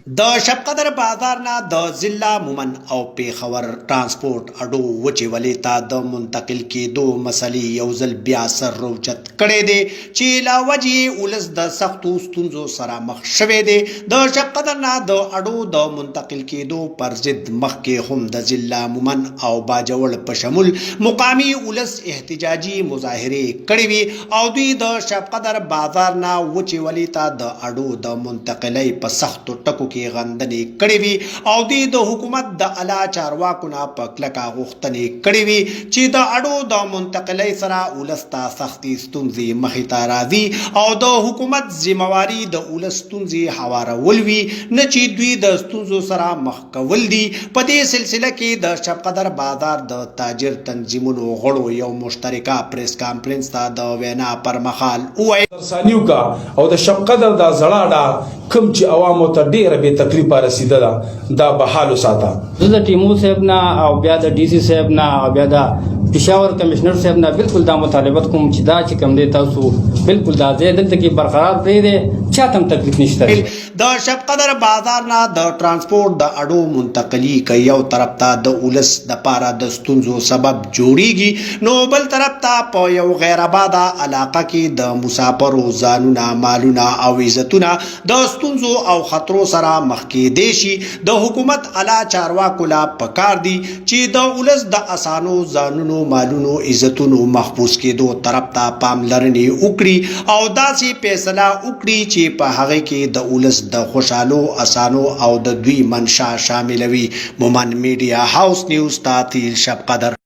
د شب قدر بازار نه د ضلع مومن او پیښور ترانسپورت اډو وچې ولې ته د منتقل کېدو مسلې یو ځل بیا سر روچت کړی دی چې لا وجې ولس د سختو ستونزو سره مخ شوی دی د شب قدر نه د اډو د منتقل کېدو پر ضد مخکې هم د ضلع مومن او باجوړ په شمول مقامي ولس احتجاجي مظاهرې کړې وي او دوی د شب قدر بازار نه وچې ولې ته د اډو د منتقلۍ په سختو ټکو غندنې کړې وي او د حکومت د اعلی چارواکو نه په کلکه غوښتنې کړې وي چې د اډو د منتقلۍ سره ولس ته سختې ستونزې مخې ته راځي او د حکومت ذمہواري د ولس ستونزې هوارول وي نه چې دوی د ستونزو سره مخ کول دي په دې سلسله کې د شب قدر بازار د تاجر تنظیمونو غړو یو مشترکه پریس کانفرنس ته د وینا پر مخال وویل سانیو کا او د شب قدر دا زړه دا کم چې عوامو ته ډیره بې تکلیفه رسیده ده دا بحالو ساته زه د ټیمو صاحب نه او بیا د ډي سي صاحب نه او بیا د پېښور کمشنر صاحب نه بالکل دا مطالبت کوم چې دا چې کوم دی تاسو بالکل دا ځای دلته کې برقرار پرېږدئ چاته هم تکلیف نشته د شب قدر بازار نه د ترانسپورت د اډو منتقلي که یو طرف ته د ولس دپاره د ستونزو سبب جوړیږي نو بل طرف ته په یو غیر آباده علاقه کې د مسافرو ځانونه مالونه او عزتونه د ستونزو او خطرو سره مخ کېدی شي د حکومت اعلی چارواکو لا پکار دي چې د ولس د اسانو ځانونو مالونو عزتونو محفوظ کېدو طرف ته پاملرنې وکړي او داسې فیصله وکړي چې په هغه کې د ولس د خوشحالو اسانو او د دوی منشا شاملوي. مومن میډیا هاوس نیوز تعطیل شب قدر.